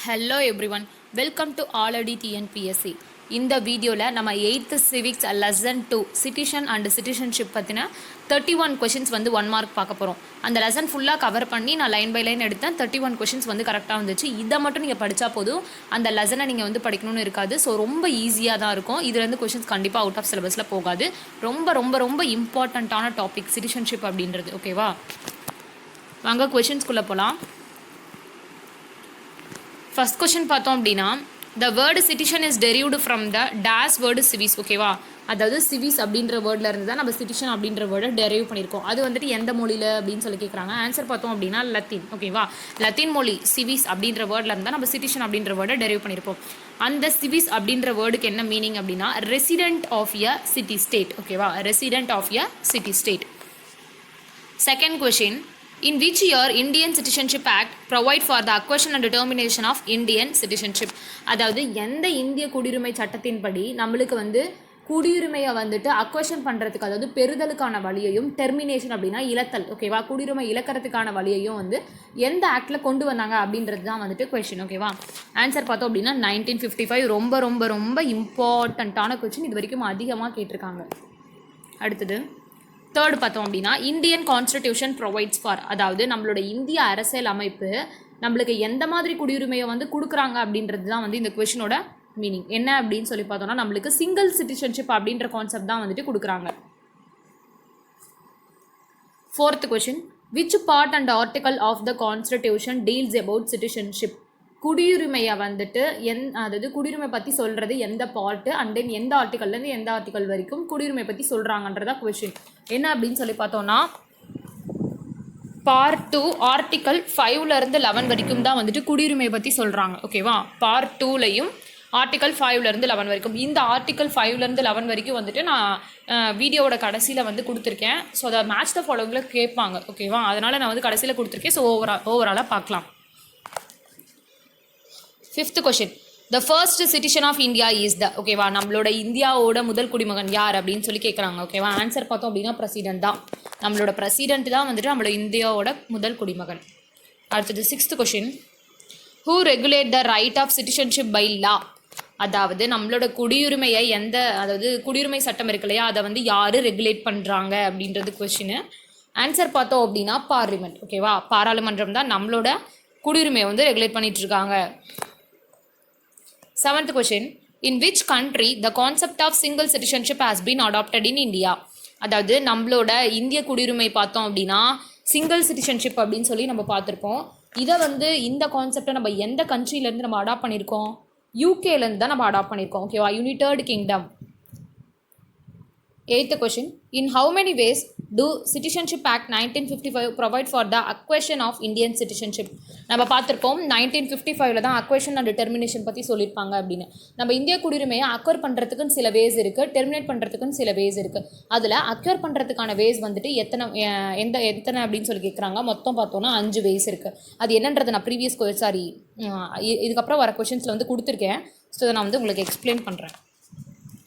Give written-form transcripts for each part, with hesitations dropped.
Hello everyone, welcome to already TNPSC. இந்த வீடியோவில் நம்ம 8th civics lesson 2 citizen and citizenship பற்றின 31 கொஷின்ஸ் வந்து 1 மார்க் பார்க்க போகிறோம். அந்த லெசன் ஃபுல்லாக கவர் பண்ணி நான் லைன் பை லைன் எடுத்தேன். 31 கொஷின்ஸ் வந்து கரெக்டாக வந்துச்சு. இதை மட்டும் நீங்கள் படித்தா போதும், அந்த லெசனை நீங்கள் வந்து படிக்கணும்னு இருக்காது. ஸோ ரொம்ப ஈஸியாக தான் இருக்கும். இதுலேருந்து கொஷின்ஸ் கண்டிப்பாக அவுட் ஆஃப் சிலபஸில் போகாது. ரொம்ப ரொம்ப ரொம்ப இம்பார்ட்டண்ட்டான டாபிக் சிட்டிசன்ஷிப் அப்படின்றது. ஓகேவா, வாங்க கொஷின்ஸ்குள்ளே போகலாம். ஃபர்ஸ்ட் கொஷின் பார்த்தோம் அப்படின்னா, த word citizen is derived from the days word CVs. ஓகேவா, அதாவது சிவிஸ் அப்படின்ற வேர்டில் இருந்து தான் நம்ம சிட்டிசன் அப்படின்ற வேர்டை டெரைவ் பண்ணியிருக்கோம். அது வந்துட்டு எந்த மொழியில் அப்படின்னு சொல்லி கேட்குறாங்க. ஆன்சர் பார்த்தோம் அப்படின்னா லத்தீன். ஓகேவா, லத்தீன் மொழி சிவிஸ் அப்படின்ற வேர்டில் இருந்தால் நம்ம சிட்டிசன் அப்படின்ற வேர்டை டெரைவ் பண்ணியிருப்போம். அந்த சிவிஸ் அப்படின்ற வேர்டுக்கு என்ன மீனிங் அப்படின்னா resident of a city state. ஓகேவா, resident of a city state. Second question, in which year Indian Citizenship Act provide for the acquisition and determination of Indian citizenship. அதாவது எந்த இந்திய குடியுரிமை சட்டத்தின்படி நம்மளுக்கு வந்து குடியுரிமையை வந்துட்டு அக்வஷன் பண்ணுறதுக்கு, அதாவது பெறுதலுக்கான வழியையும், டெர்மினேஷன் அப்படின்னா இழத்தல், ஓகேவா, குடியுரிமை இழக்கிறதுக்கான வழியையும் வந்து எந்த ஆக்டில் கொண்டு வந்தாங்க அப்படின்றது தான் வந்துட்டு கொஷின். ஓகேவா, ஆன்சர் பார்த்தோம் அப்படின்னா 1955. ரொம்ப ரொம்ப ரொம்ப இம்பார்ட்டண்ட்டான கொஷின், இது வரைக்கும் அதிகமாக கேட்டிருக்காங்க. அடுத்தது தேர்ட் பார்த்தோம் அப்படின்னா, இந்தியன் கான்ஸ்டிடியூஷன் ப்ரொவைட்ஸ் ஃபார், அதாவது நம்மளோட இந்திய அரசியல் அமைப்பு நம்மளுக்கு எந்த மாதிரி குடியுரிமையை வந்து கொடுக்குறாங்க அப்படின்றது தான் வந்து இந்த கொஷினோட மீனிங். என்ன அப்படின்னு சொல்லி பார்த்தோம்னா, நம்மளுக்கு சிங்கிள் சிட்டிசன்ஷிப் அப்படின்ற கான்செப்ட் தான் வந்துட்டு கொடுக்குறாங்க. Fourth question, which part and article of the constitution deals about citizenship. குடியுரிமையை வந்துட்டு அதாவது குடியுரிமை பற்றி சொல்கிறது எந்த பார்ட்டு, அண்ட் தென் எந்த ஆர்டிக்கல்லேருந்து எந்த ஆர்டிக்கல் வரைக்கும் குடியுரிமை பற்றி சொல்கிறாங்கன்றதா கொஷின். என்ன அப்படின்னு சொல்லி பார்த்தோன்னா, பார்ட் 2 ஆர்டிக்கல் 5லேருந்து 11 வரைக்கும் தான் வந்துட்டு குடியுரிமையை பற்றி சொல்கிறாங்க. ஓகேவா, பார்ட் 2லையும் ஆர்டிக்கல் 5லேருந்து 11 வரைக்கும். இந்த ஆர்டிக்கல் 5லேருந்து 11 வரைக்கும் வந்துட்டு நான் வீடியோவோட கடைசியில் வந்து கொடுத்துருக்கேன். ஸோ அதை மேட்ச் த ஃபாலோவிங்கில் கேட்பாங்க. ஓகேவா, அதனால் நான் வந்து கடைசியில் கொடுத்துருக்கேன். ஸோ ஓவராலாக பார்க்கலாம். Fifth question, the first citizen of India is the. ஓகேவா, நம்மளோட இந்தியாவோட முதல் குடிமகன் யார் அப்படின்னு சொல்லி கேட்குறாங்க. ஓகேவா, ஆன்சர் பார்த்தோம் அப்படின்னா பிரசிடென்ட் தான். நம்மளோட பிரசிடென்ட் தான் வந்துட்டு நம்மளோட இந்தியாவோட முதல் குடிமகன். அடுத்தது sixth question, who regulate the right of citizenship by law. அதாவது நம்மளோட குடியுரிமையை அதாவது குடியுரிமை சட்டம் இருக்கு இல்லையா, அதை வந்து யார் ரெகுலேட் பண்ணுறாங்க அப்படின்றது கொஷின். ஆன்சர் பார்த்தோம் அப்படின்னா பார்லிமெண்ட். ஓகேவா, பாராளுமன்றம் தான் நம்மளோட குடியுரிமையை வந்து ரெகுலேட் பண்ணிட்டு இருக்காங்க. Seventh question, in which country the concept of single citizenship has been adopted in India. அதாவது நம்மளோட இந்திய குடியுரிமை பார்த்தோம் அப்படின்னா சிங்கிள் சிட்டிசன்ஷிப் அப்படின்னு சொல்லி நம்ம பார்த்துருப்போம். இதை வந்து இந்த கான்செப்டை நம்ம எந்த கண்ட்ரிலேருந்து நம்ம அடாப்ட் பண்ணியிருக்கோம்? யூகேலேருந்து தான் நம்ம அடாப்ட் பண்ணியிருக்கோம். ஓகேவா, United Kingdom. Eighth question, in how many ways do citizenship act 1955 provide for the acquisition of Indian citizenship. நம்ம பார்த்துருப்போம் 1955 தான் அக்வஷன் அண்ட் டெர்மினேஷன் பற்றி சொல்லியிருப்பாங்க அப்படின்னு. நம்ம இந்திய குடியுரிமையை அக்வயர் பண்ணுறதுக்குன்னு சில வேஸ் இருக்குது, டெர்மினேட் பண்ணுறதுக்குன்னு சில வேஸ் இருக்குது. அதில் அக்வயர் பண்ணுறதுக்கான வேஸ் வந்துட்டு எத்தனை அப்படின்னு சொல்லி கேட்குறாங்க. மொத்தம் பார்த்தோன்னா 5 வேஸ் இருக்குது. அது என்னன்றது நான் இதுக்கப்புறம் வர கொஷின்ஸில் வந்து கொடுத்துருக்கேன். ஸோ நான் வந்து உங்களுக்கு எக்ஸ்பிளைன் பண்ணுறேன்.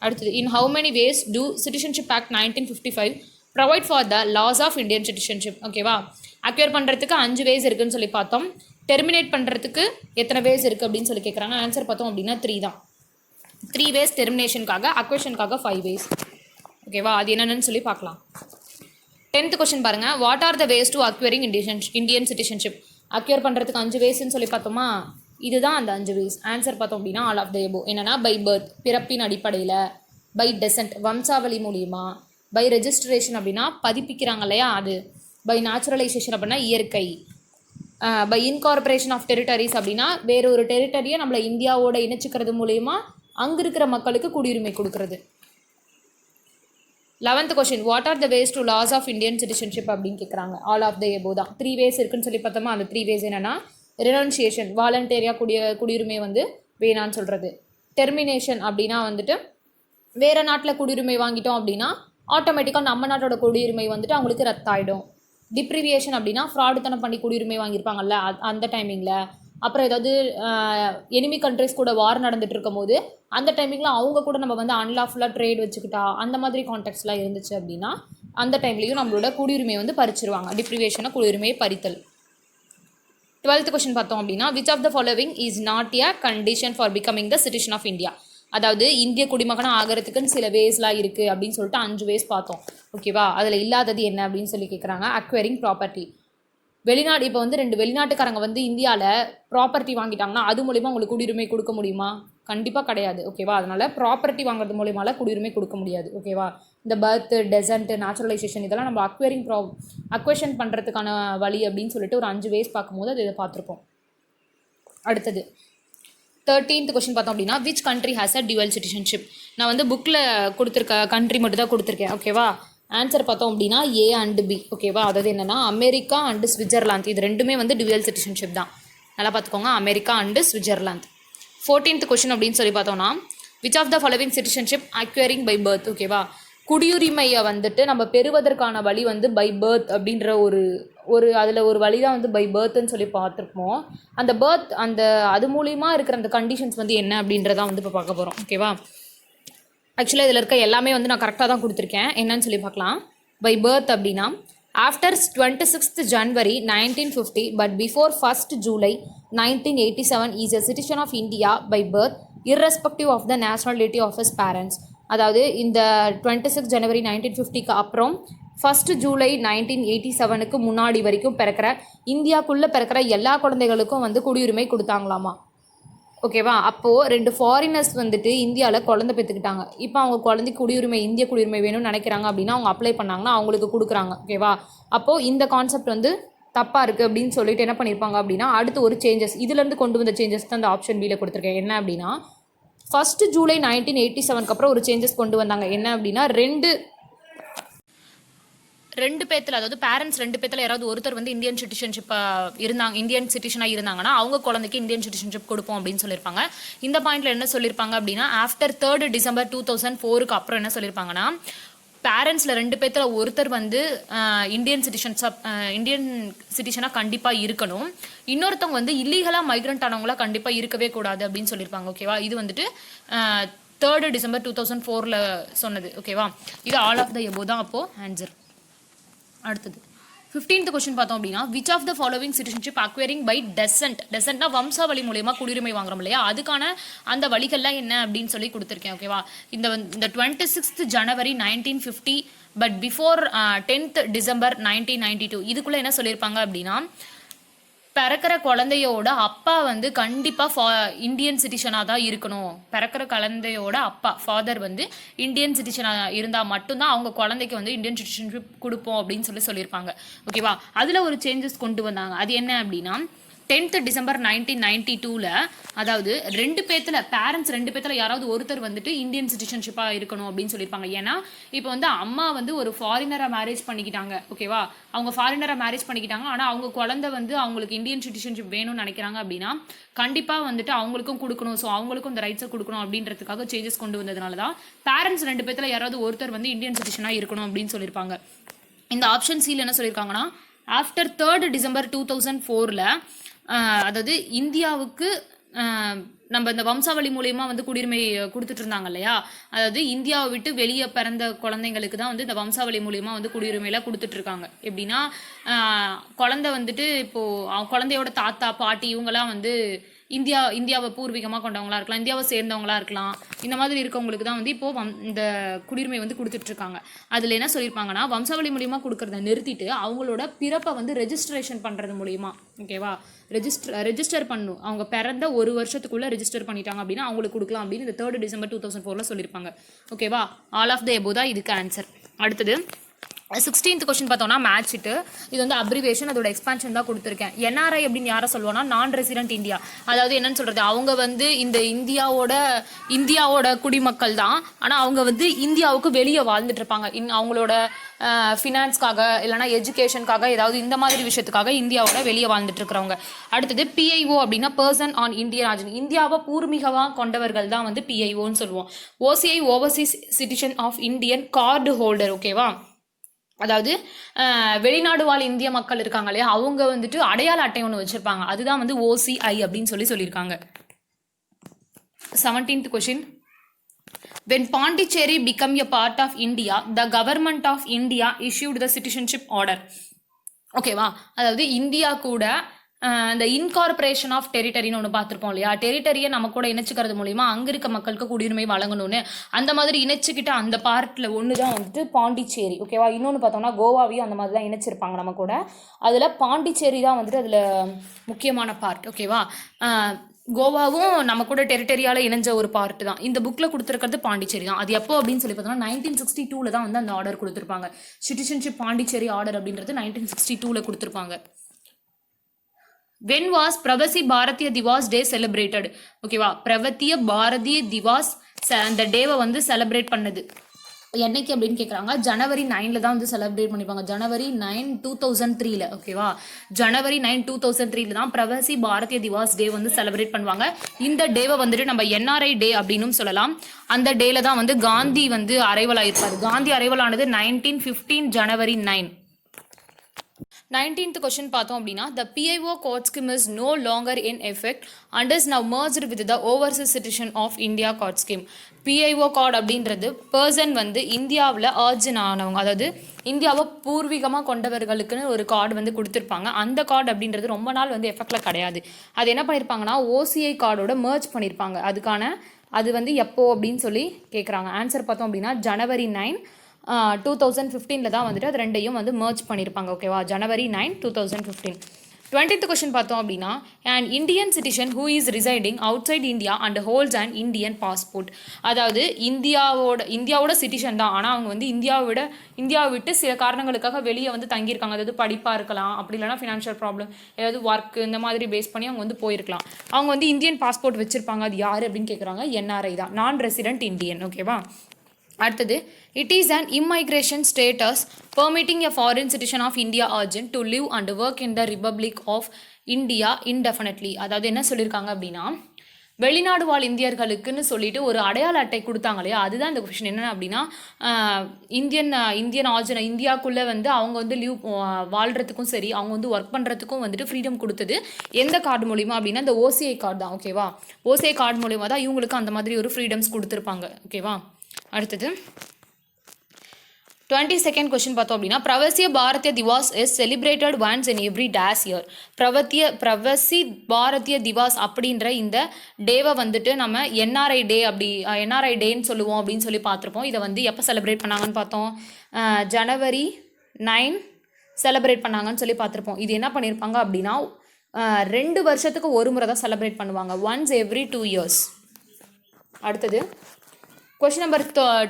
அடுத்தது, in how many ways do citizenship act 1955 provide for the laws of Indian citizenship. ஓகேவா, அக்வயர் பண்ணுறதுக்கு 5 வேஸ் இருக்குதுன்னு சொல்லி பார்த்தோம். டெர்மினேட் பண்ணுறதுக்கு எத்தனை வேஸ் இருக்குது அப்படின்னு சொல்லி கேட்குறாங்க. ஆன்சர் பார்த்தோம் அப்படின்னா 3 தான். 3 வேஸ் டெர்மினேஷனுக்காக, அக்வஷனுக்காக 5 வேஸ். ஓகேவா, அது என்னென்னு சொல்லி பார்க்கலாம். 10th கொஸ்டின் பாருங்கள், what are the ways to acquiring Indian citizenship. Acquire பண்ணுறதுக்கு 5 வேஸ்ன்னு சொல்லி பார்த்தோமா, இதுதான் அந்த 5 வேஸ். ஆன்சர் பார்த்தோம் அப்படின்னா ஆல் ஆஃப் த எபோ. என்னென்னா பை பர்த், பிறப்பின் அடிப்படையில், பை டெசன்ட், வம்சாவளி மூலியமா, பை ரெஜிஸ்ட்ரேஷன் அப்படின்னா பதிப்பிக்கிறாங்க இல்லையா அது, பை நேச்சுரலைசேஷன் அப்படின்னா இயற்கை, பை இன்கார்பரேஷன் ஆஃப் டெரிட்டரிஸ் அப்படின்னா வேற ஒரு டெரிட்டரியை நம்மளை இந்தியாவோட இணைச்சிக்கிறது மூலயமா அங்கே இருக்கிற மக்களுக்கு குடியுரிமை கொடுக்கறது. 11th question, what are the ways to loss of Indian citizenship அப்படின்னு கேட்குறாங்க. ஆல் ஆஃப் த எபோ தான். 3 வேஸ் இருக்குன்னு சொல்லி பார்த்தோமா, அந்த 3 வேஸ் என்னென்னா ரெனன்சியேஷன், வாலண்டரியாக குடியுரிமை வந்து வேணான்னு சொல்கிறது. டெர்மினேஷன் அப்படின்னா வந்துட்டு வேறு நாட்டில் குடியுரிமை வாங்கிட்டோம் அப்படின்னா ஆட்டோமேட்டிக்காக நம்ம நாட்டோட குடியுரிமை வந்துட்டு அவங்களுக்கு ரத்தாயிடும். டிப்ரிவியேஷன் அப்படின்னா ஃப்ராடுத்தனம் பண்ணி குடியுரிமை வாங்கியிருப்பாங்கல்ல அந்த டைமிங்கில். அப்புறம் ஏதாவது எனிமி கண்ட்ரிஸ் கூட வார் நடந்துட்டு இருக்கும் போது அந்த டைமிங்கில் அவங்க கூட நம்ம வந்து அன்லாஃபுல்லாக ட்ரேட் வச்சுக்கிட்டா, அந்த மாதிரி கான்டெக்ட்ஸ்லாம் இருந்துச்சு அப்படின்னா அந்த டைம்லேயும் நம்மளோட குடியுரிமை வந்து பறிச்சிருவாங்க. டிப்ரிவியேஷனை குடியுரிமையை பறித்தல். 12th கொஸ்டின் பார்த்தோம் அப்படின்னா which of the following is not a condition for becoming the citizen of India. அதாவது இந்திய குடிமகனாக ஆகிறதுக்குன்னு சில வேஸ்லாம் இருக்குது அப்படின்னு சொல்லிட்டு 5 வேஸ் பார்த்தோம். ஓகேவா, அதில் இல்லாதது என்ன அப்படின்னு சொல்லி கேட்குறாங்க. Acquiring property. வெளிநாடு இப்போ வந்து 2 வெளிநாட்டுக்காரங்க வந்து இந்தியாவில் ப்ராப்பர்ட்டி வாங்கிட்டாங்கன்னா அது மூலிமா உங்களுக்கு குடியுரிமை கொடுக்க முடியுமா? கண்டிப்பாக கிடையாது. ஓகேவா, அதனால் ப்ராப்பர்ட்டி வாங்குறது மூலியமால குடியுரிமை கொடுக்க முடியாது. ஓகேவா, இந்த பர்த்து, டெசன்ட், நேச்சுரலைசேஷன் இதெல்லாம் நம்ம அக்வேஷன் பண்ணுறதுக்கான வழி அப்படின்னு சொல்லிட்டு ஒரு 5 வேஸ் பார்க்கும்போது அது இதை பார்த்துருப்போம். அடுத்தது 13th கொஸ்டின் பார்த்தோம் அப்படின்னா which country has a dual citizenship. நான் வந்து புக்கில் கொடுத்துருக்க கண்ட்ரி மட்டும் தான் கொடுத்துருக்கேன். ஓகேவா, ஆன்சர் பார்த்தோம் அப்படின்னா A and B. ஓகேவா, அதாவது என்னென்னா அமெரிக்கா அண்டு ஸ்விட்சர்லாந்து, இது ரெண்டுமே வந்து டியூவல் சிட்டிசன்ஷிப் தான். நல்லா பார்த்துக்கோங்க, America and Switzerland. 14th question அப்படின்னு சொல்லி பார்த்தோம்னா which of the following citizenship acquiring by birth. ஓகேவா, குடியுரிமையை வந்துட்டு நம்ம பெறுவதற்கான வழி வந்து பை பர்த் அப்படின்ற ஒரு அதில் ஒரு வழி தான் வந்து பை பர்த்ன்னு சொல்லி பார்த்துருப்போம். அந்த பர்த் அது மூலிமா இருக்கிற அந்த கண்டிஷன்ஸ் வந்து என்ன அப்படின்றதான் வந்து இப்போ பார்க்க போகிறோம். ஓகேவா, ஆக்சுவலாக இதில் இருக்க எல்லாமே வந்து நான் கரெக்டாக தான் கொடுத்துருக்கேன். என்னன்னு சொல்லி பார்க்கலாம். பை பர்த் அப்படின்னா after 26th January 1950 but before 1st July 1987 is a citizen of India by birth irrespective of the nationality of his parents. அதாவது இந்த 26 January 1950க்கு அப்புறம் 1st July 1987க்கு முன்னாடி வரைக்கும் பிறக்கிற இந்தியாவுக்குள்ளே பிறக்கிற எல்லா குழந்தைகளுக்கும் வந்து குடியுரிமை கொடுத்தாங்களாமா. ஓகேவா, அப்போது 2 ஃபாரினர்ஸ் வந்துட்டு இந்தியாவில் குழந்தை பெற்றுக்கிட்டாங்க. இப்போ அவங்க குழந்தைக்கு குடியுரிமை, இந்திய குடியுரிமை வேணும்னு நினைக்கிறாங்க அப்படின்னா அவங்க அப்ளை பண்ணாங்கன்னா அவங்களுக்கு கொடுக்குறாங்க. ஓகேவா, அப்போது இந்த கான்செப்ட் வந்து தப்பாக இருக்குது அப்படின்னு சொல்லிட்டு என்ன பண்ணியிருப்பாங்க அப்படின்னா அடுத்து ஒரு சேஞ்சஸ், இதுலேருந்து கொண்டு வந்த சேஞ்சஸ் தான் அந்த ஆப்ஷன் பியில் கொடுத்துருக்கேன். என்ன அப்படின்னா 1st July 1987க்கு அப்புறம் ஒரு சேஞ்சஸ் கொண்டு வந்தாங்க. என்ன அப்படின்னா ரெண்டு பேர்த்தில், அதாவது பேரண்ட்ஸ் 2 பேர்த்தில் யாராவது ஒருத்தர் வந்து இந்தியன் சிட்டிசனாக இருந்தாங்கன்னா அவங்க குழந்தைக்கு இந்தியன் சிட்டிசன்ஷிப் கொடுப்போம் அப்படின்னு சொல்லியிருப்பாங்க. இந்த பாயிண்ட்ல என்ன சொல்லியிருப்பாங்க அப்படின்னா ஆஃப்டர் 3rd December 2004க்கு அப்புறம் என்ன சொல்லியிருப்பாங்கன்னா பேரண்ட்ஸில் 2 பேர்த்தில் ஒருத்தர் வந்து இந்தியன் சிட்டிசனாக கண்டிப்பாக இருக்கணும், இன்னொருத்தவங்க வந்து இல்லீகலாக மைக்ரண்ட் ஆனவங்களா கண்டிப்பாக இருக்கவே கூடாது அப்படின்னு சொல்லியிருப்பாங்க. ஓகேவா, இது வந்துட்டு 3rd December 2004ல் சொன்னது. ஓகேவா, இது ஆல் ஆஃப் த எபோ தான் அப்போது ஆன்சர். அடுத்தது 15th கொஸ்டின் பார்த்தோம் அப்படின்னா which of the following citizenship acquiring by டெசன்ட்னா வம்சாவளி மூலயமா குடியுரிமை வாங்குறோம் இல்லையா, அதுக்கான அந்த வழிகள்லாம் என்ன அப்படின்னு சொல்லி கொடுத்துருக்கேன். ஓகேவா, இந்த 26th January 1950 but before 10th December 1992 இதுக்குள்ளே என்ன சொல்லியிருப்பாங்க அப்படின்னா பிறக்கிற குழந்தையோட அப்பா வந்து கண்டிப்பாக இந்தியன் சிட்டிசனாக தான் இருக்கணும். பிறக்கிற குழந்தையோட அப்பா ஃபாதர் வந்து இந்தியன் சிட்டிசனாக இருந்தால் மட்டும்தான் அவங்க குழந்தைக்கு வந்து இந்தியன் சிட்டிசன்ஷிப் கொடுப்போம் அப்படின்னு சொல்லியிருப்பாங்க. ஓகேவா, அதில் ஒரு சேஞ்சஸ் கொண்டு வந்தாங்க. அது என்ன அப்படின்னா 10th December 1992ல் அதாவது 2 பேர்த்தில் யாராவது ஒருத்தர் வந்துட்டு இந்தியன் சிட்டிசன்ஷிப்பாக இருக்கணும் அப்படின்னு சொல்லியிருப்பாங்க. ஏன்னா இப்போ வந்து அம்மா வந்து ஒரு ஃபாரினரை மேரேஜ் பண்ணிக்கிட்டாங்க. ஓகேவா, அவங்க ஃபாரினரை மேரேஜ் பண்ணிக்கிட்டாங்க, ஆனால் அவங்க குழந்தை வந்து அவங்களுக்கு இந்தியன் சிட்டிசன்ஷிப் வேணும்னு நினைக்கிறாங்க அப்படின்னா கண்டிப்பாக வந்துட்டு அவங்களுக்கும் கொடுக்கணும். ஸோ அவங்களுக்கும் இந்த ரைட்ஸை கொடுக்கணும் அப்படின்றதுக்காக சேஞ்சஸ் கொண்டு வந்ததுனால தான் பேரண்ட்ஸ் 2 பேர்த்தில் யாராவது ஒருத்தர் வந்து இந்தியன் சிட்டிசனாக இருக்கணும் அப்படின்னு சொல்லியிருப்பாங்க. இந்த ஆப்ஷன் சியில் என்ன சொல்லியிருக்காங்கன்னா ஆஃப்டர் 3rd December 2004ல் அதாவது இந்தியாவுக்கு நம்ம இந்த வம்சாவளி மூலயமா வந்து குடியுரிமை கொடுத்துட்டு இருந்தாங்க இல்லையா, அதாவது இந்தியாவை விட்டு வெளியே பிறந்த குழந்தைங்களுக்கு தான் வந்து இந்த வம்சாவளி மூலயமா வந்து குடியுரிமையெல்லாம் கொடுத்துட்டு இருக்காங்க. எப்படின்னா குழந்தை வந்துட்டு இப்போது குழந்தையோட தாத்தா பாட்டி இவங்கெல்லாம் வந்து இந்தியாவை பூர்வீகமாக கொண்டவங்களா இருக்கலாம், இந்தியாவை சேர்ந்தவங்களா இருக்கலாம், இந்த மாதிரி இருக்கவங்களுக்கு தான் வந்து இப்போது இந்த குடியுரிமை வந்து கொடுத்துட்ருக்காங்க. அதில் என்ன சொல்லியிருப்பாங்கன்னா வம்சாவளி மூலியமாக கொடுக்குறத நிறுத்திட்டு அவங்களோட பிறப்பை வந்து ரெஜிஸ்ட்ரேஷன் பண்ணுறது மூலிமா, ஓகேவா, ரெஜிஸ்டர் பண்ணணும். அவங்க பிறந்த 1 வருஷத்துக்குள்ளே ரெஜிஸ்டர் பண்ணிட்டாங்க அப்படின்னா அவங்களுக்கு கொடுக்கலாம் அப்படின்னு இந்த 3rd December 2004ல் சொல்லியிருப்பாங்க. ஓகேவா, ஆல் ஆஃப் த எபோ தான் இதுக்கு ஆன்சர். அடுத்தது 16th கொஸ்டின் பார்த்தோம்னா மேட்ச் இது வந்து அப்ரிவேஷன், அதோட எக்ஸ்பான்ஷன் தான் கொடுத்துருக்கேன். NRI அப்படின்னு யாரை சொல்லுவோம்னா நான் ரெசிடென்ட் இந்தியா. அதாவது என்னன்னு சொல்கிறது, அவங்க வந்து இந்த இந்தியாவோட குடிமக்கள் தான், ஆனால் அவங்க வந்து இந்தியாவுக்கு வெளியே வாழ்ந்துட்டு இருப்பாங்க. அவங்களோட ஃபினான்ஸ்க்காக இல்லைனா எஜுகேஷனுக்காக ஏதாவது இந்த மாதிரி விஷயத்துக்காக இந்தியாவோட வெளியே வாழ்ந்துட்டு இருக்கிறவங்க. அடுத்தது PIO அப்படின்னா பர்சன் ஆன் இந்தியன் ஆரிஜின், இந்தியாவை பூர்வீகமாக கொண்டவர்கள் தான் வந்து PIOன்னு சொல்லுவோம். OCI overseas citizen of Indian card holder. ஓகேவா, அதாவது வெளிநாடு வாழ் இந்திய மக்கள் இருக்காங்க இல்லையா, அவங்க வந்துட்டு அடையாள அட்டை ஒன்று வச்சுருப்பாங்க, அதுதான் வந்து OCI அப்படின்னு சொல்லியிருக்காங்க. 17th question when Pondicherry became a part of India, the government of India issued the citizenship order. ஓகேவா, அதாவது இந்தியா கூட இந்த இன்கார்பரேஷன் ஆஃப் டெரிட்டரின்னு ஒன்று பார்த்துருப்போம் இல்லையா, டெரிட்டரியை நம்ம கூட இணைச்சிக்கிறது மூலிமா அங்கே இருக்க மக்களுக்கு குடியுரிமை வழங்கணும்னு, அந்த மாதிரி இணைச்சிக்கிட்ட அந்த பார்ட்டில் ஒன்று தான் வந்துட்டு பாண்டிச்சேரி. ஓகேவா, இன்னொன்று பார்த்தோம்னா கோவாவையும் அந்த மாதிரி தான் இணைச்சிருப்பாங்க நம்ம கூட. அதில் பாண்டிச்சேரி தான் வந்துட்டு அதில் முக்கியமான பார்ட். ஓகேவா, கோவாவும் நம்ம கூட டெரிட்டரியால் இணைஞ்ச ஒரு பார்ட் தான். இந்த புக்கில் கொடுத்துருக்கிறது பாண்டிச்சேரி தான். அது எப்போ அப்படின்னு சொல்லி பார்த்தோம்னா 1962 தான் வந்து அந்த ஆர்டர் கொடுத்துருப்பாங்க. சிட்டிசன்ஷிப் பாண்டிச்சேரி ஆர்டர் அப்படின்றது 1962 கொடுத்துருப்பாங்க. When was Pravasi Bharatiya Divas Day celebrated? ஓகேவா, பிரவத்திய பாரதிய திவாஸ் அந்த டேவை வந்து செலிப்ரேட் பண்ணது என்னைக்கு அப்படின்னு கேட்குறாங்க. ஜனவரி 9 தான் வந்து செலிப்ரேட் பண்ணிப்பாங்க. ஜனவரி 9, 2003. ஓகேவா, ஜனவரி 9, 2003 தான் பிரவசி பாரதிய திவாஸ் டே வந்து செலிப்ரேட் பண்ணுவாங்க. இந்த டேவை வந்துட்டு நம்ம என்ஆர்ஐ டே அப்படின்னு சொல்லலாம். அந்த டேல தான் வந்து காந்தி வந்து அரைவல் ஆயிருப்பாரு. காந்தி அரைவல் ஆனது 1915 ஜனவரி 9. 19th question பார்த்தோம் அப்படின்னா, the PIO code scheme is no longer in effect and is now merged with the overseas citizen of India code scheme. PIO code அப்படின்றது பர்சன் வந்து இந்தியாவில் ஆர்ஜின் ஆனவங்க, அதாவது இந்தியாவை பூர்வீகமாக கொண்டவர்களுக்குன்னு ஒரு கார்டு வந்து கொடுத்துருப்பாங்க. அந்த கார்டு அப்படின்றது ரொம்ப நாள் வந்து எஃபெக்டில் கிடையாது. அது என்ன பண்ணியிருப்பாங்கன்னா OCI கார்டோட merge பண்ணியிருப்பாங்க. அது வந்து எப்போ அப்படின்னு சொல்லி கேட்குறாங்க. ஆன்சர் பார்த்தோம் அப்படின்னா ஜனவரி 9, 2015 தான் வந்துட்டு அது ரெண்டையும் வந்து merge பண்ணியிருப்பாங்க. ஓகேவா, ஜனவரி 9, 2015. 20th question பார்த்தோம் அப்படின்னா, an Indian citizen who is residing outside India and holds an Indian passport. அதாவது இந்தியாவோட சிட்டிசன் தான், ஆனால் அவங்க வந்து இந்தியாவை விட்டு சில காரணங்களுக்காக வெளியே வந்து தங்கியிருக்காங்க. அதாவது படிப்பாக இருக்கலாம், அப்படி இல்லைனா ஃபினான்ஷியல் ப்ராப்ளம், ஏதாவது ஒர்க் இந்த மாதிரி பேஸ் பண்ணி அவங்க வந்து போயிருக்கலாம். அவங்க வந்து இந்தியன் பாஸ்போர்ட் வச்சுருப்பாங்க. அது யார் அப்படின்னு கேட்குறாங்க, NRI தான், நான் ரெசிடென்ட் இந்தியன். ஓகேவா, அடுத்தது, it is an immigration status permitting a foreign citizen of India origin to live and work in the Republic of India indefinitely. அதாவது என்ன சொல்லியிருக்காங்க அப்படின்னா, வெளிநாடு வாழ் இந்தியர்களுக்குன்னு சொல்லிட்டு ஒரு அடையாள அட்டை கொடுத்தாங்க இல்லையா, அதுதான் இந்த கொஷின். என்ன அப்படின்னா, இந்தியன் ஆர்ஜின் இந்தியாவுக்குள்ளே வந்து அவங்க வந்து வாழ்கிறதுக்கும் சரி, அவங்க வந்து ஒர்க் பண்ணுறதுக்கும் வந்துட்டு ஃப்ரீடம் கொடுத்தது எந்த கார்டு மூலிமா அப்படின்னா இந்த OCI கார்டு தான். ஓகேவா, OCI கார்டு மூலிமா தான் இவங்களுக்கு அந்த மாதிரி ஒரு ஃப்ரீடம்ஸ் கொடுத்துருப்பாங்க. ஓகேவா, அடுத்தது 22nd question பார்த்தோம் அப்படின்னா, Pravasiya Bharatiya Divas is celebrated once in every days year. Pravasi Bharatiya Divas அப்படின்ற இந்த டேவை வந்துட்டு நம்ம என்ஆர்ஐ டேன்னு சொல்லுவோம் அப்படின்னு சொல்லி பார்த்துருப்போம். இதை வந்து எப்போ செலிப்ரேட் பண்ணாங்கன்னு பார்த்தோம், ஜனவரி 9 செலிப்ரேட் பண்ணாங்கன்னு சொல்லி பார்த்துருப்போம். இது என்ன பண்ணியிருப்பாங்க அப்படின்னா 2 வருஷத்துக்கு ஒரு முறை தான் செலிப்ரேட் பண்ணுவாங்க, ஒன்ஸ் எவ்ரி 2 years. அடுத்தது கொஷின் நம்பர்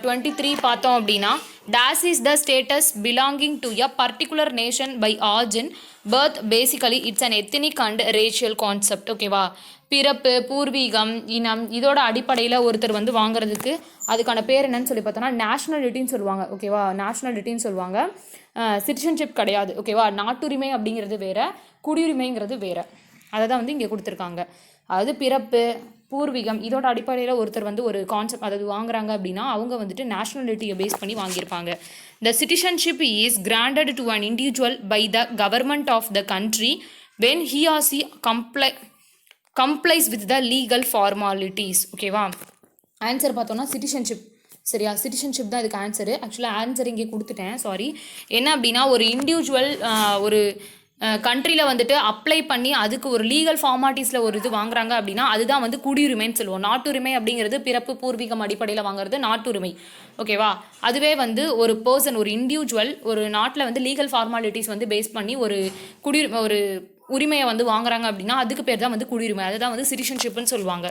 23 பார்த்தோம் அப்படின்னா, dash is the status belonging to a particular nation by origin, birth. Basically it's an ethnic and racial concept. ஓகேவா, பிறப்பு, பூர்வீகம், இனம், இதோட அடிப்படையில் ஒருத்தர் வந்து வாங்குறதுக்கு அதுக்கான பேர் என்னன்னு சொல்லி பார்த்தோன்னா நேஷ்னாலிட்டின்னு சொல்லுவாங்க. ஓகேவா, நேஷ்னாலிட்டின்னு சொல்லுவாங்க, சிட்டிசன்ஷிப் கிடையாது. ஓகேவா, நாட்டுரிமை அப்படிங்கிறது வேறு, குடியுரிமைங்கிறது வேறு. அதை தான் வந்து இங்கே கொடுத்துருக்காங்க. அதாவது பிறப்பு, பூர்வீகம், இதோட அடிப்படையில் ஒருத்தர் வந்து ஒரு கான்செப்ட் அதாவது வாங்குறாங்க அப்படின்னா அவங்க வந்துட்டு நேஷ்னாலிட்டியை பேஸ் பண்ணி வாங்கியிருப்பாங்க. The citizenship is granted to an individual by the government of the country when he or she complies with the legal formalities. ஓகேவா, ஆன்சர் பார்த்தோன்னா சிட்டிசன்ஷிப். சரியா, சிட்டிசன்ஷிப் தான் இதுக்கு ஆன்சரு. ஆக்சுவலாக ஆன்சர் இங்கே கொடுத்துட்டேன், சாரி. என்ன அப்படின்னா ஒரு இண்டிவிஜுவல் ஒரு கண்ட்ரியில் வந்துட்டு அப்ளை பண்ணி அதுக்கு ஒரு லீகல் ஃபார்மாலிட்டிஸில் ஒரு இது வாங்குறாங்க அப்படின்னா அதுதான் வந்து குடியுரிமைன்னு சொல்லுவோம். நாட்டுரிமை அப்படிங்கிறது பிறப்பு பூர்வீகம் அடிப்படையில் வாங்குறது நாட்டுரிமை. ஓகேவா, அதுவே வந்து ஒரு பர்சன் ஒரு இண்டிவிஜுவல் ஒரு நாட்டில் வந்து லீகல் ஃபார்மாலிட்டிஸ் வந்து பேஸ் பண்ணி ஒரு உரிமையை வந்து வாங்குறாங்க அப்படின்னா அதுக்கு பேர் தான் வந்து குடியுரிமை. அதுதான் வந்து சிட்டிசன்ஷிப்னு சொல்லுவாங்க.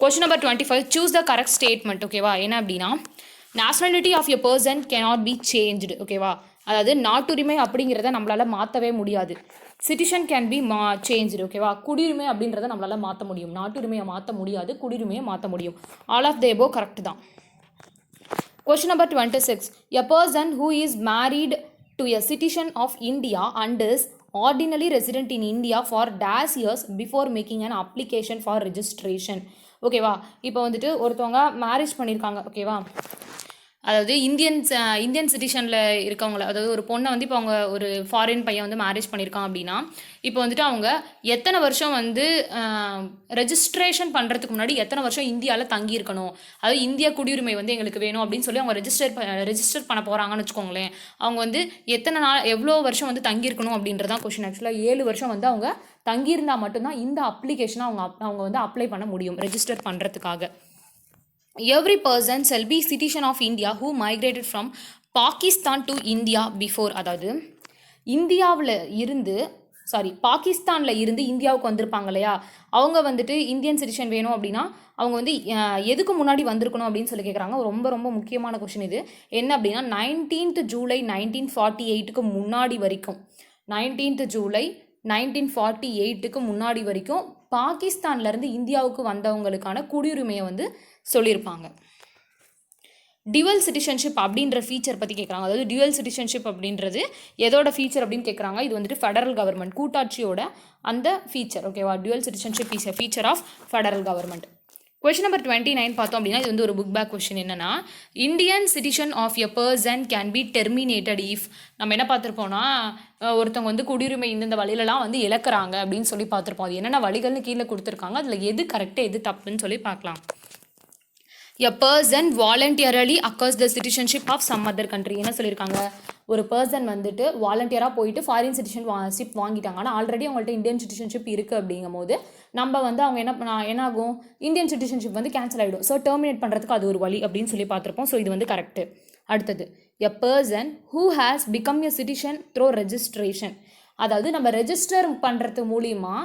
Question number 25, choose the correct statement. ஓகேவா, என்ன அப்படின்னா nationality of a person cannot be changed. ஓகேவா, அதாவது நாட்டுரிமை அப்படிங்கிறத நம்மளால் மாற்றவே முடியாது. Citizen can be changed. ஓகேவா, குடியுரிமை அப்படின்றத நம்மளால் மாற்ற முடியும், நாட்டுரிமையை மாற்ற முடியாது, குடியுரிமையை மாற்ற முடியும். All of the above correct தான். Question number 26, a person who is married to a citizen of India and is ordinarily resident in India for dash years before making an application for registration. ஓகேவா, இப்போ வந்துட்டு ஒருத்தவங்க marriage பண்ணியிருக்காங்க. ஓகேவா, அதாவது Indian சிட்டிசனில் இருக்கவங்கள, அதாவது ஒரு பொண்ணை வந்து இப்போ அவங்க ஒரு ஃபாரின் பையன் வந்து மேரேஜ் பண்ணியிருக்கான் அப்படின்னா, இப்போ வந்துட்டு அவங்க எத்தனை வருஷம் வந்து ரெஜிஸ்ட்ரேஷன் பண்ணுறதுக்கு முன்னாடி எத்தனை வருஷம் இந்தியாவில் தங்கியிருக்கணும், அதாவது இந்திய குடியுரிமை வந்து எங்களுக்கு வேணும் அப்படின்னு சொல்லி அவங்க ரெஜிஸ்டர் பண்ண போகிறாங்கன்னு வச்சுக்கோங்களேன். அவங்க வந்து எத்தனை நாள் எவ்வளோ வருஷம் வந்து தங்கியிருக்கணும் அப்படின்றதான் கொஷின். ஆக்சுவலாக 7 வருஷம் வந்து அவங்க தங்கியிருந்தால் மட்டும்தான் இந்த அப்ளிகேஷனை அவங்க வந்து அப்ளை பண்ண முடியும் ரெஜிஸ்டர் பண்ணுறதுக்காக. Every person shall be citizen of India who migrated from Pakistan to India before. அதாவது இந்தியாவில் இருந்து பாகிஸ்தானில் இருந்து இந்தியாவுக்கு வந்திருப்பாங்க இல்லையா, அவங்க வந்துட்டு இந்தியன் சிட்டிசன் வேணும் அப்படின்னா அவங்க வந்து எதுக்கு முன்னாடி வந்திருக்கணும் அப்படின்னு சொல்லி கேட்குறாங்க. ரொம்ப ரொம்ப முக்கியமான கொஷின் இது. என்ன அப்படின்னா 19th ஜூலை 1948க்கு முன்னாடி வரைக்கும், 19th ஜூலை 1948க்கு முன்னாடி வரைக்கும் பாகிஸ்தான்லேருந்து இந்தியாவுக்கு வந்தவங்களுக்கான குடியுரிமையை வந்து சொல்லியிருப்பாங்க. டியூவல் சிட்டிசன்ஷிப் அப்படின்ற ஃபீச்சர் பற்றி கேட்குறாங்க. அதாவது டியூவல் சிட்டிசன்ஷிப் அப்படின்றது எதோட ஃபீச்சர் அப்படின்னு கேட்குறாங்க. இது வந்துட்டு ஃபெடரல் கவர்மெண்ட் கூட்டாட்சியோட அந்த ஃபீச்சர். ஓகேவா, dual citizenship is a feature of federal government. Question number 29 பார்த்தோம் அப்படின்னா இது வந்து ஒரு புக் பேக் கொஷின். என்னன்னா, Indian citizen of a person can be terminated if. நம்ம என்ன பார்த்துருப்போம்னா, ஒருத்தவங்க வந்து குடியுரிமை இந்த வழியிலலாம் வந்து இழக்கிறாங்க அப்படின்னு சொல்லி பார்த்துருப்போம். அது என்னென்ன வழிகள்னு கீழே கொடுத்துருக்காங்க. அதில் எது கரெக்டு எது தப்புன்னு சொல்லி பார்க்கலாம். A person voluntarily acquires the citizenship of some other country. என்ன சொல்லியிருக்காங்க, ஒரு பர்சன் வந்துட்டு வாலண்டியராக போயிட்டு ஃபாரின் சிட்டிசன்ஷிப் வாங்கிட்டாங்க. ஆனால் ஆல்ரெடி அவங்கள்ட்ட இந்தியன் சிட்டிசன்ஷிப் இருக்குது அப்படிங்கும் போது நம்ம வந்து அவங்க என்ன ஆகும், இந்தியன் சிட்டிசன்ஷிப் வந்து கேன்சல் ஆகிடும். ஸோ டெர்மினேட் பண்ணுறதுக்கு அது ஒரு வழி அப்படின்னு சொல்லி பார்த்துருப்போம். ஸோ இது வந்து கரெக்டு. அடுத்தது, எ person who has become a citizen throw registration. அதாவது நம்ம ரெஜிஸ்டர் பண்ணுறது மூலிமா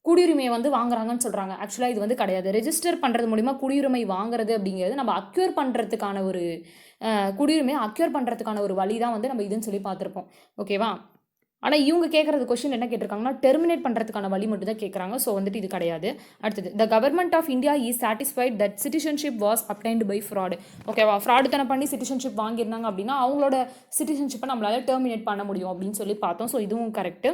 குடியுரிமையை வந்து வாங்குறாங்கன்னு சொல்கிறாங்க. ஆக்சுவலாக இது வந்து கிடையாது. ரெஜிஸ்டர் பண்ணுறது மூலிமா குடியுரிமை வாங்குறது அப்படிங்கிறது நம்ம அக்யூர் பண்ணுறதுக்கான ஒரு குடியுரிமையை அக்யூர் பண்ணுறதுக்கான ஒரு வழி தான் வந்து நம்ம இதுன்னு சொல்லி பார்த்துருப்போம். ஓகேவா, ஆனால் இவங்க கேட்குறது கொஸ்டின் என்ன கேட்டிருக்காங்கன்னா டெர்மினேட் பண்ணுறதுக்கான வழி மட்டும் தான் கேட்குறாங்க. ஸோ வந்துட்டு இது கிடையாது. அடுத்தது, the government of India is satisfied that citizenship was obtained by fraud. ஓகேவா, ஃப்ராடு தானே பண்ணி சிட்டிசன்ஷிப் வாங்கியிருந்தாங்க அப்படின்னா அவங்களோட சிட்டிசன்ஷிப்பை நம்மளால டெர்மினேட் பண்ண முடியும் அப்படின்னு சொல்லி பார்த்தோம். ஸோ இதுவும் கரெக்டு.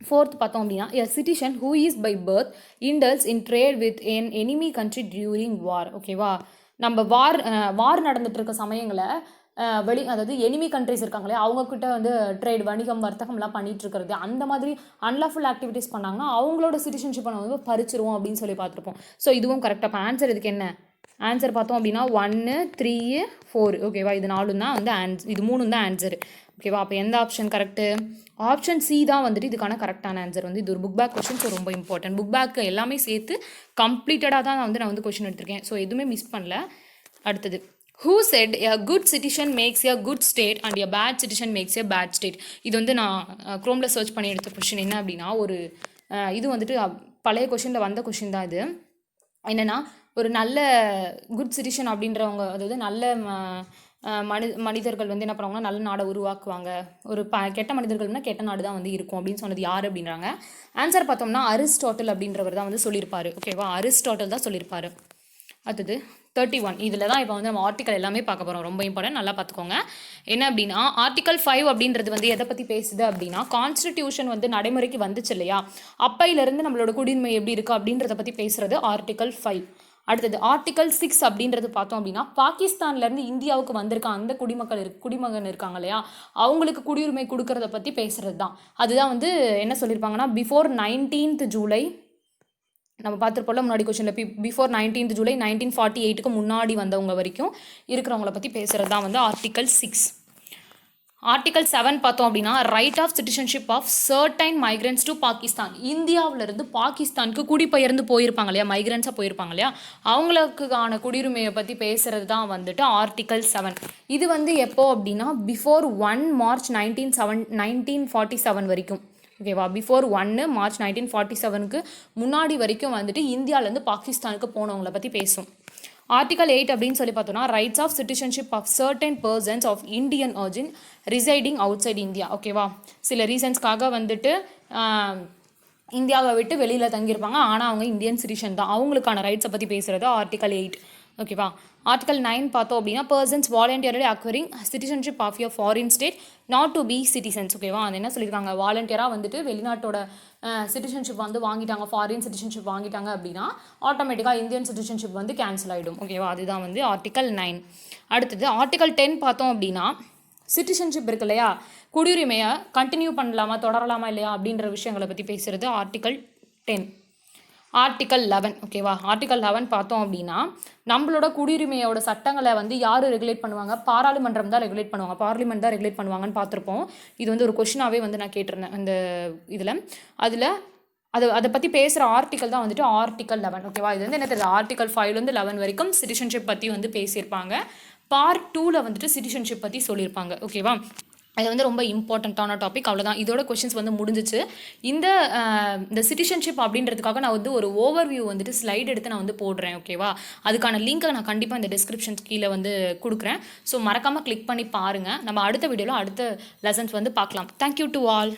ஃபோர்த் பார்த்தோம் அப்படின்னா, a citizen who is by birth indulges in trade with an enemy country during war. ஓகேவா, நம்ம வார் நடந்துட்டு இருக்க சமயங்களில் அதாவது எனிமி கண்ட்ரிஸ் இருக்காங்களே அவங்கக்கிட்ட வந்து ட்ரேட் வணிகம் வர்த்தகம்லாம் பண்ணிட்டு இருக்கிறது, அந்த மாதிரி அன்லாஃபுல் ஆக்டிவிட்டீஸ் பண்ணாங்கன்னா அவங்களோட சிட்டிசன்ஷிப்பை நம்ம வந்து பறிச்சிருவோம் அப்படின்னு சொல்லி பார்த்துருப்போம். ஸோ இதுவும் கரெக்டாக. இப்போ ஆன்சர் இதுக்கு என்ன ஆன்சர் பார்த்தோம் அப்படின்னா 1, 3, 4. ஓகேவா, இது 4 தான் வந்து இது 3 தான் ஆன்சர். ஓகேவா, அப்போ எந்த ஆப்ஷன் கரெக்டு? ஆப்ஷன் சி தான் வந்துட்டு இதுக்கான கரெக்டான ஆன்சர். வந்து இது ஒரு புக் பேக் கொஷின். ஸோ ரொம்ப இம்பார்ட்டன்ட். புக் பேக் எல்லாமே சேர்த்து கம்ப்ளீட்டடாக தான் நான் வந்து கொஷின் எடுத்திருக்கேன். ஸோ எதுவுமே மிஸ் பண்ணல. அடுத்தது, who said a good citizen makes a good state and a bad citizen makes a bad state. இது வந்து நான் க்ரோமில் சர்ச் பண்ணி எடுத்த கொஷின். என்ன அப்படின்னா, ஒரு இது வந்துட்டு பழைய கொஷினில் வந்த கொஷின் தான் இது. என்னென்னா, ஒரு நல்ல குட் சிட்டிசன் அப்படின்றவங்க, அதாவது நல்ல மனிதர்கள் வந்து என்ன பண்ணுவாங்கன்னா நல்ல நாடை உருவாக்குவாங்க. ஒரு கெட்ட மனிதர்கள்னா கெட்ட நாடு தான் வந்து இருக்கும் அப்படின்னு சொன்னது யார் அப்படின்றாங்க. ஆன்சர் பார்த்தோம்னா அரிஸ்டாட்டில் அப்படின்றவர் தான் வந்து சொல்லியிருப்பாரு. ஓகேவா, அரிஸ்டாட்டில் தான் சொல்லியிருப்பாரு. அடுத்தது 31. இதில் தான் இப்போ வந்து நம்ம ஆர்டிக்கல் எல்லாமே பார்க்க போகிறோம். ரொம்ப இம்பார்ட்டன்ட், நல்லா பார்த்துக்கோங்க. என்ன அப்படின்னா, ஆர்டிக்கல் 5 அப்படின்றது வந்து எதை பற்றி பேசுது அப்படின்னா, கான்ஸ்டிடியூஷன் வந்து நடைமுறைக்கு வந்துச்சு இல்லையா, அப்பையிலேருந்து நம்மளோட குடியுரிமை எப்படி இருக்குது அப்படின்றத பற்றி பேசுகிறது ஆர்டிக்கல் 5. அடுத்தது ஆர்டிக்கல் 6 அப்படின்றது பார்த்தோம் அப்படின்னா, பாகிஸ்தான்லேருந்து இந்தியாவுக்கு வந்திருக்க அந்த குடிமகன் இருக்காங்க இல்லையா, அவங்களுக்கு குடியுரிமை கொடுக்கறத பற்றி பேசுகிறது தான். அதுதான் வந்து என்ன சொல்லியிருப்பாங்கன்னா, பிஃபோர் 19th ஜூலை, நம்ம பார்த்துருப்போம்ல முன்னாடி கொஸ்டினில், பிஃபோர் 19th ஜூலை 1948க்கு முன்னாடி வந்தவங்க வரைக்கும் இருக்கிறவங்கள பற்றி பேசுகிறது தான் வந்து ஆர்டிக்கல் 6. ஆர்டிக்கல் 7 பார்த்தோம் அப்படின்னா, right of citizenship of certain migrants to Pakistan. இந்தியாவிலிருந்து பாகிஸ்தானுக்கு குடிபெயர்ந்து போயிருப்பாங்க இல்லையா, மைக்ரன்ஸாக போயிருப்பாங்க இல்லையா, அவங்களுக்கான குடியுரிமையை பற்றி பேசுகிறது தான் வந்துட்டு ஆர்டிக்கல் 7. இது வந்து எப்போ அப்படின்னா, பிஃபோர் 1 மார்ச் 1947 வரைக்கும். ஓகேவா, பிஃபோர் 1 மார்ச் 1947க்கு முன்னாடி வரைக்கும் வந்துட்டு இந்தியாவிலேருந்து பாகிஸ்தானுக்கு போனவங்களை பற்றி பேசும். ஆர்டிகல் 8 அப்படின்னு சொல்லி பார்த்தோம்னா, rights of citizenship of certain persons of Indian origin residing outside India. ஓகேவா, சில ரீசன்ஸ்க்காக வந்துட்டு இந்தியாவை விட்டு வெளியில் தங்கியிருப்பாங்க, ஆனால் அவங்க இந்தியன் சிட்டிசன் தான், அவங்களுக்கான ரைட்ஸை பற்றி பேசுகிறது ஆர்டிகல் 8. ஓகேவா. ஆர்டிகல் 9 பார்த்தோம் அப்படின்னா persons voluntarily acquiring citizenship of your foreign state not to be citizens. ஓகேவா. அது என்ன சொல்லியிருக்காங்க, வாலண்டியராக வந்துட்டு வெளிநாட்டோட சிட்டிசன்ஷிப் வந்து வாங்கிட்டாங்க, ஃபாரின் சிட்டிசன்ஷிப் வாங்கிட்டாங்க அப்படின்னா ஆட்டோமேட்டிக்காக இந்தியன் சிட்டிசன்ஷிப் வந்து கேன்சல் ஆகிடும். ஓகேவா. அதுதான் வந்து ஆர்டிகல் 9. அடுத்தது ஆர்டிகல் 10 பார்த்தோம் அப்படின்னா சிட்டிசன்ஷிப் இருக்கு இல்லையா, குடியுரிமையை கண்டினியூ பண்ணலாமா தொடரலாமா இல்லையா அப்படின்ற விஷயங்களை பற்றி பேசுகிறது ஆர்டிகல் 10. ஆர்டிகல் 11. ஓகேவா. ஆர்டிகல் 11 பார்த்தோம் அப்படின்னா நம்மளோட குடியுரிமையோட சட்டங்களை வந்து யார் ரெகுலேட் பண்ணுவாங்க, பாராளுமன்றம் தான் ரெகுலேட் பண்ணுவாங்க, பார்லிமெண்ட் தான் ரெகுலேட் பண்ணுவாங்கன்னு பார்த்துருப்போம். இது வந்து ஒரு கொஷினாகவே வந்து நான் கேட்டிருந்தேன் அந்த இதில். அதை பற்றி பேசுகிற ஆர்டிக்கல் தான் வந்துட்டு ஆர்டிகல் 11. ஓகேவா. இது வந்து என்ன தெரியுது, ஆர்டிகல் 5லேருந்து 11 வரைக்கும் சிட்டிசன்ஷிப் பற்றி வந்து பேசியிருப்பாங்க. பார்ட் 2ல் வந்துட்டு சிட்டிசன்ஷிப் பற்றி சொல்லியிருப்பாங்க. ஓகேவா. அது வந்து ரொம்ப இம்பார்ட்டண்ட்டான டாபிக். அவ்வளோதான், இதோட கொஷின்ஸ் வந்து முடிஞ்சிச்சு. இந்த சிட்டிசன்ஷிப் அப்படின்றதுக்காக நான் வந்து ஒரு ஓவர்வியூ வந்துட்டு ஸ்லைட் எடுத்து நான் வந்து போடுறேன். ஓகேவா. அதுக்கான லிங்க்கை நான் கண்டிப்பாக இந்த டிஸ்கிரிப்ஷன் கீழே வந்து கொடுக்குறேன். ஸோ மறக்காமல் கிளிக் பண்ணி பாருங்கள். நம்ம அடுத்த வீடியோவில் அடுத்த லெசன்ஸ் வந்து பார்க்கலாம். Thank you to all.